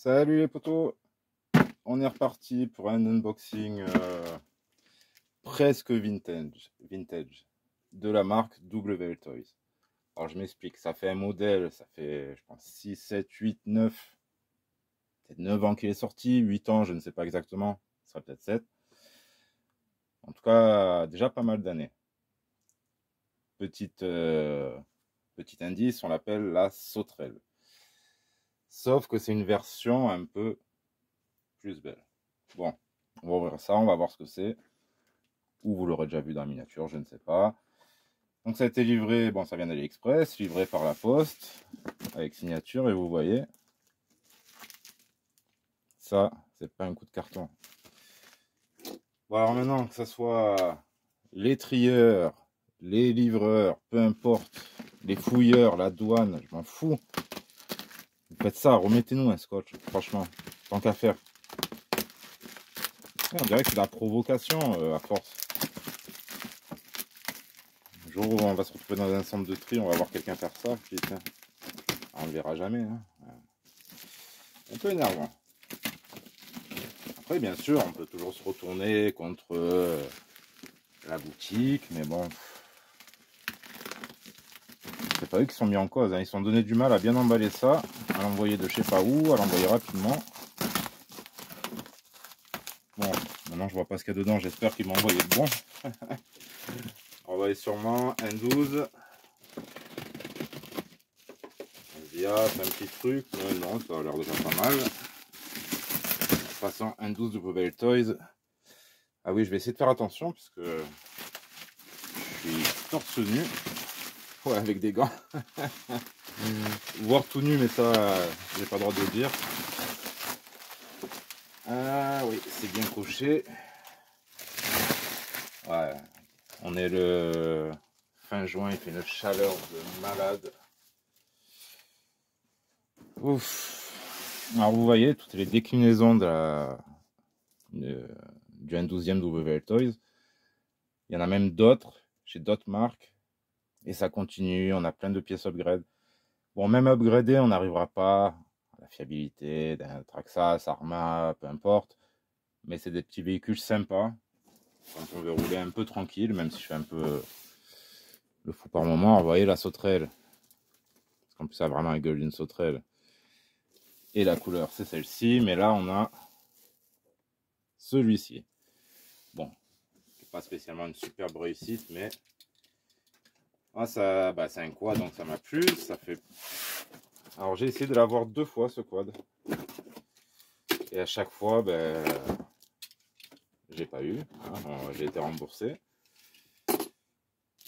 Salut les potos, on est reparti pour un unboxing presque vintage de la marque WL Toys. Alors je m'explique, ça fait un modèle, ça fait je pense 6, 7, 8, 9, peut-être 9 ans qu'il est sorti, 8 ans, je ne sais pas exactement, ce sera peut-être 7. En tout cas, déjà pas mal d'années. Petit indice, on l'appelle la sauterelle. Sauf que c'est une version un peu plus belle. Bon, on va ouvrir ça, on va voir ce que c'est. Ou vous l'aurez déjà vu dans la miniature, je ne sais pas. Donc ça a été livré, bon ça vient d'AliExpress, livré par la poste, avec signature, et vous voyez, ça, c'est pas un coup de carton. Bon alors maintenant, que ce soit les trieurs, les livreurs, peu importe, les fouilleurs, la douane, je m'en fous. Vous faites ça, remettez-nous un scotch, franchement, tant qu'à faire. On dirait que c'est de la provocation à force. Le jour où on va se retrouver dans un centre de tri, on va voir quelqu'un faire ça, puis tiens, on ne le verra jamais. Hein. Un peu énervant. Après, bien sûr, on peut toujours se retourner contre la boutique, mais bon, c'est pas eux qui sont mis en cause. Hein. Ils se sont donné du mal à bien emballer ça, à l'envoyer de je sais pas où, à l'envoyer rapidement. Bon, maintenant je vois pas ce qu'il y a dedans, j'espère qu'ils m'ont envoyé le bon. On va envoyer sûrement un 12. Via, c'est un petit truc, mais non, ça a l'air déjà pas mal. Passons un 12 de WL Toys. Ah oui, je vais essayer de faire attention puisque je suis torse nu. Ouais, avec des gants. Voire tout nu, mais ça, j'ai pas le droit de le dire. Ah oui, c'est bien coché. Ouais, on est le fin juin, il fait une chaleur de malade. Ouf. Alors vous voyez, toutes les déclinaisons du N12e WL Toys. Il y en a même d'autres, chez d'autres marques. Et ça continue, on a plein de pièces upgrade. Bon, même upgradé, on n'arrivera pas à la fiabilité d'un Traxxas, Arma, peu importe. Mais c'est des petits véhicules sympas quand on veut rouler un peu tranquille, même si je fais un peu le fou par moment. Vous voyez la sauterelle, parce qu'en plus ça a vraiment la gueule d'une sauterelle. Et la couleur c'est celle-ci, mais là on a celui-ci. Bon, c'est pas spécialement une superbe réussite, mais ça, c'est un quad, donc ça m'a plu. Ça fait. Alors j'ai essayé de l'avoir 2 fois ce quad, et à chaque fois, j'ai pas eu. Hein, j'ai été remboursé.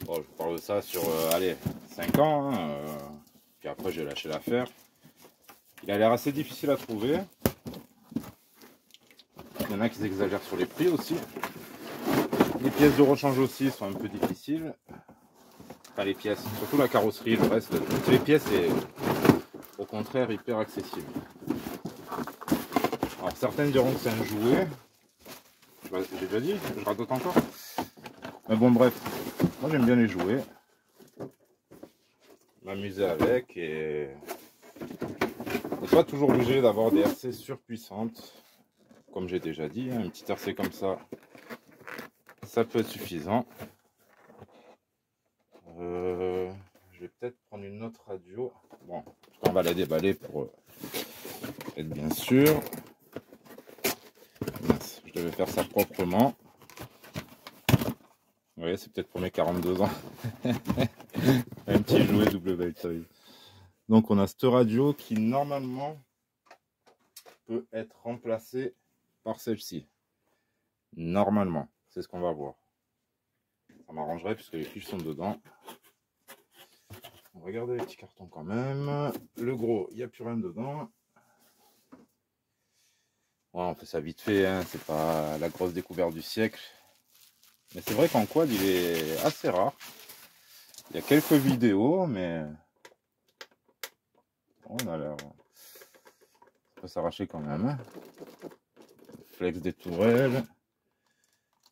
Bon, je vous parle de ça sur, allez, 5 ans. Hein, puis après, j'ai lâché l'affaire. Il a l'air assez difficile à trouver. Il y en a qui exagèrent sur les prix aussi. Les pièces de rechange aussi sont un peu difficiles. Enfin, les pièces, surtout la carrosserie, le reste, toutes les pièces est au contraire hyper accessible. Alors, certaines diront que c'est un jouet. J'ai déjà dit, je radote encore. Mais bon, bref, moi j'aime bien les jouets. M'amuser avec et pas toujours obligé d'avoir des RC surpuissantes. Comme j'ai déjà dit, hein, une petite RC comme ça peut être suffisant. Je vais peut-être prendre une autre radio. Bon, on va la déballer pour être bien sûr. Mince, je devais faire ça proprement. Vous voyez, c'est peut-être pour mes 42 ans. Un petit jouet WL Toys. Donc on a cette radio qui normalement peut être remplacée par celle-ci. Normalement, c'est ce qu'on va voir. Ça m'arrangerait puisque les fiches sont dedans. On va regarder les petits cartons quand même. Le gros, il n'y a plus rien dedans. Ouais, on fait ça vite fait, hein. C'est pas la grosse découverte du siècle. Mais c'est vrai qu'en quad, il est assez rare. Il y a quelques vidéos, mais on a l'air. Ça peut s'arracher quand même. Hein. Flex des tourelles.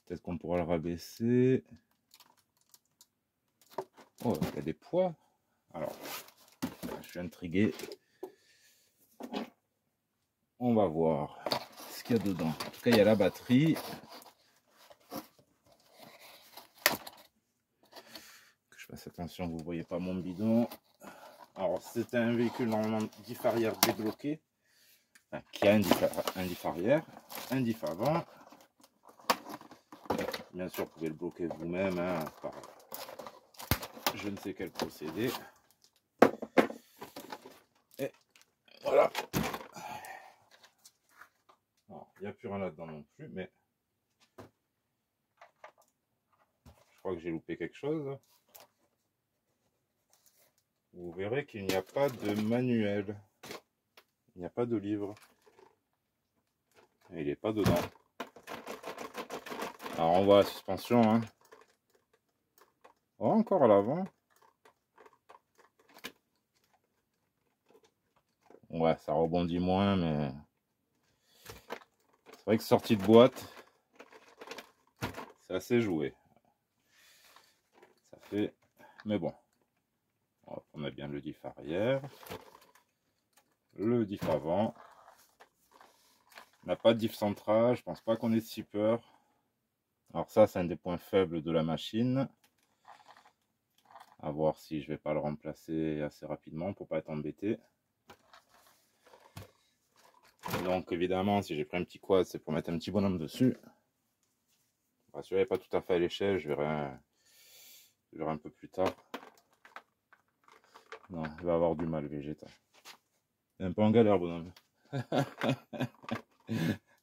Peut-être qu'on pourra le rabaisser. Oh, il y a des poids. Alors, je suis intrigué. On va voir ce qu'il y a dedans. En tout cas, il y a la batterie. Que je fasse attention que vous ne voyez pas mon bidon. Alors, c'est un véhicule normalement diff arrière débloqué. Enfin, qui a un diff arrière, un diff avant. Bien sûr, vous pouvez le bloquer vous-même hein, par je ne sais quel procédé. Et voilà. Il n'y a plus rien là-dedans non plus, mais je crois que j'ai loupé quelque chose. Vous verrez qu'il n'y a pas de manuel. Il n'y a pas de livre. Et il n'est pas dedans. Alors on voit la suspension. Hein. Oh, encore à l'avant. Ouais, ça rebondit moins, mais c'est vrai que sortie de boîte, c'est assez joué. Ça fait... Mais bon. On a bien le diff arrière. Le diff avant. On n'a pas de diff central. Je pense pas qu'on ait de zipper. Alors ça, c'est un des points faibles de la machine. À voir si je vais pas le remplacer assez rapidement pour pas être embêté. Donc évidemment, si j'ai pris un petit quad, c'est pour mettre un petit bonhomme dessus. Celui-là n'est pas tout à fait à l'échelle, je verrai un peu plus tard. Non, il va avoir du mal Vegeta. Il est un peu en galère, bonhomme. À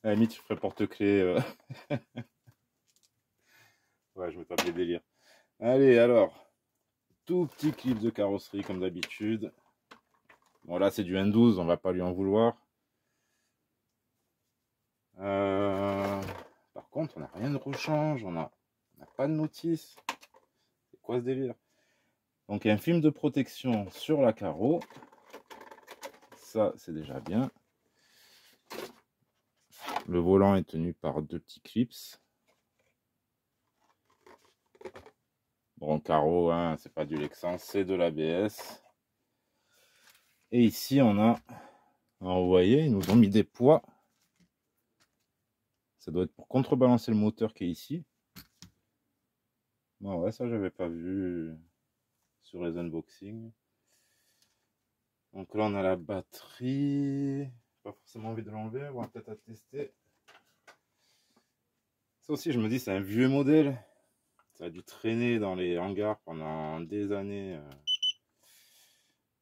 la limite, je ferai porte-clés. Ouais, je me tape des délires. Allez, alors. Tout petit clip de carrosserie, comme d'habitude. Bon, là, c'est du N12, on va pas lui en vouloir. Par contre, on n'a rien de rechange, on n'a pas de notice. C'est quoi ce délire? Donc, il y a un film de protection sur la carreau. Ça, c'est déjà bien. Le volant est tenu par deux petits clips. Bon, carreau, hein, c'est pas du Lexan, c'est de l'ABS. Et ici, on a... Alors, vous voyez, ils nous ont mis des poids. Ça doit être pour contrebalancer le moteur qui est ici. Bon, ouais, ça, j'avais pas vu sur les unboxings. Donc là, on a la batterie. Pas forcément envie de l'enlever, on va peut-être à tester. Ça aussi, je me dis, c'est un vieux modèle. Ça a dû traîner dans les hangars pendant des années.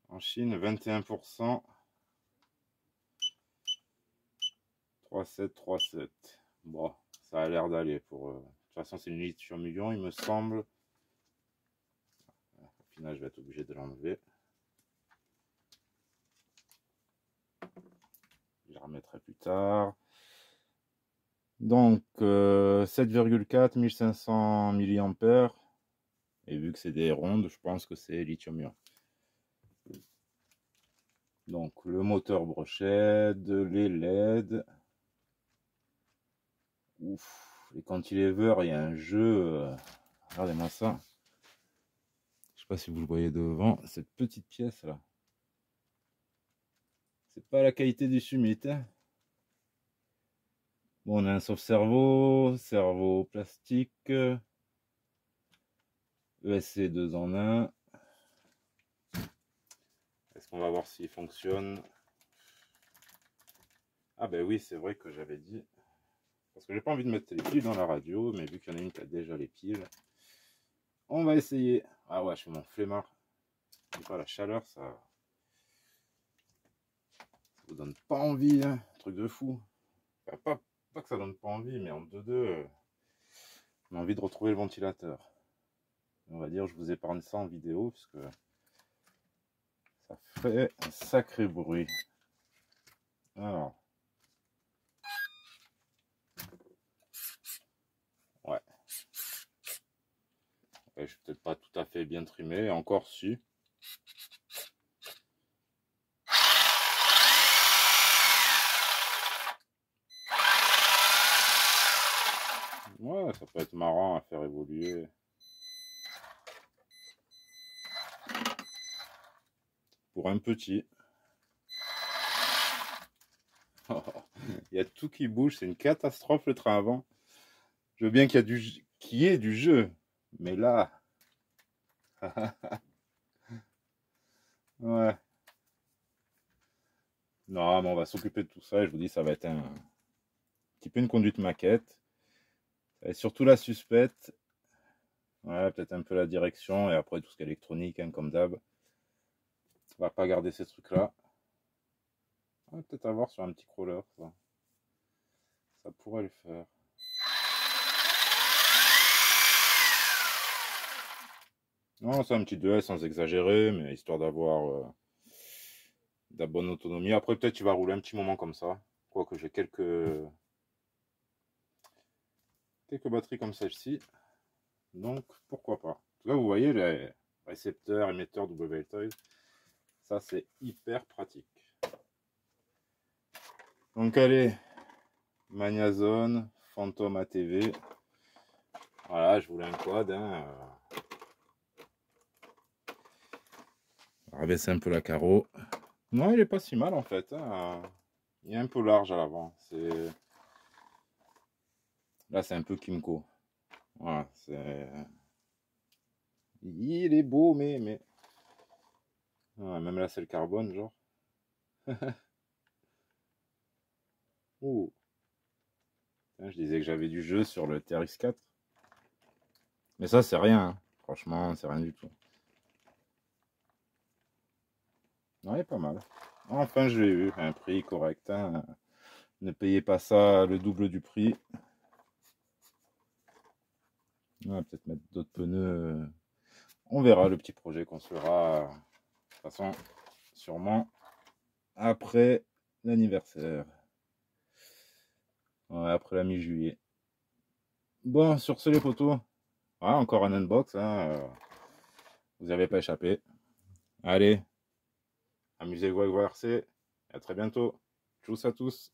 En Chine, 21%. 3,7, 3,7. Bon, ça a l'air d'aller pour... De toute façon, c'est une litre sur million, il me semble. Au final, je vais être obligé de l'enlever. Je la remettrai plus tard. Donc, 7,4, 1500 mAh. Et vu que c'est des rondes, je pense que c'est lithium-ion. Donc, le moteur brochette, les LED. Ouf, les cantilevers, il y a un jeu. Regardez-moi ça. Je sais pas si vous le voyez devant, cette petite pièce là. C'est pas la qualité du Summit. Hein. Bon, on a un sauve-cerveau, cerveau plastique, ESC 2 en 1. Est-ce qu'on va voir s'il fonctionne? Ah ben oui, c'est vrai que j'avais dit. Parce que j'ai pas envie de mettre les piles dans la radio, mais vu qu'il y en a une qui a déjà les piles, on va essayer. Ah ouais, je fais mon flemmard. Pas la chaleur, ça vous donne pas envie, hein. Truc de fou. Enfin, pas que ça donne pas envie, mais en 2-2, on a envie de retrouver le ventilateur. On va dire, je vous épargne ça en vidéo, parce que ça fait un sacré bruit. Alors. Ouais. Je suis peut-être pas tout à fait bien trimé, encore si. Ouais, ça peut être marrant à faire évoluer. Pour un petit. Il y a tout qui bouge, c'est une catastrophe le train avant. Je veux bien qu'il y ait du jeu, mais là, ouais. Non, mais on va s'occuper de tout ça et je vous dis, ça va être un petit peu une conduite maquette. Et surtout la suspecte. Ouais, peut-être un peu la direction et après tout ce qui est électronique, hein, comme d'hab. On va pas garder ces trucs-là. On va peut-être avoir sur un petit crawler, ça. Ça pourrait le faire. Non, c'est un petit 2S sans exagérer, mais histoire d'avoir de la bonne autonomie. Après, peut-être tu vas rouler un petit moment comme ça. Quoique j'ai quelques batteries comme celle-ci. Donc, pourquoi pas. En tout cas, vous voyez les récepteurs, émetteurs WLToys. Ça, c'est hyper pratique. Donc, allez, Magnazone, Phantom ATV. Voilà, je voulais un quad. Hein. Rabaisser un peu la carreau. Non, il est pas si mal en fait. Hein. Il est un peu large à l'avant. Là, c'est un peu Kimco. Voilà, il est beau, mais... Ouais, même là, c'est le carbone, genre. Ouh. Je disais que j'avais du jeu sur le TRX4. Mais ça, c'est rien. Hein. Franchement, c'est rien du tout. Ouais, il est pas mal. Enfin, je l'ai eu. Un prix correct. Hein. Ne payez pas ça le double du prix. On va peut-être mettre d'autres pneus. On verra le petit projet qu'on se fera. De toute façon, sûrement après l'anniversaire. Ouais, après la mi-juillet. Bon, sur ce les potos. Ouais, encore un unbox. Hein. Vous n'avez pas échappé. Allez, amusez-vous avec vos RC. À très bientôt. Tchuss à tous.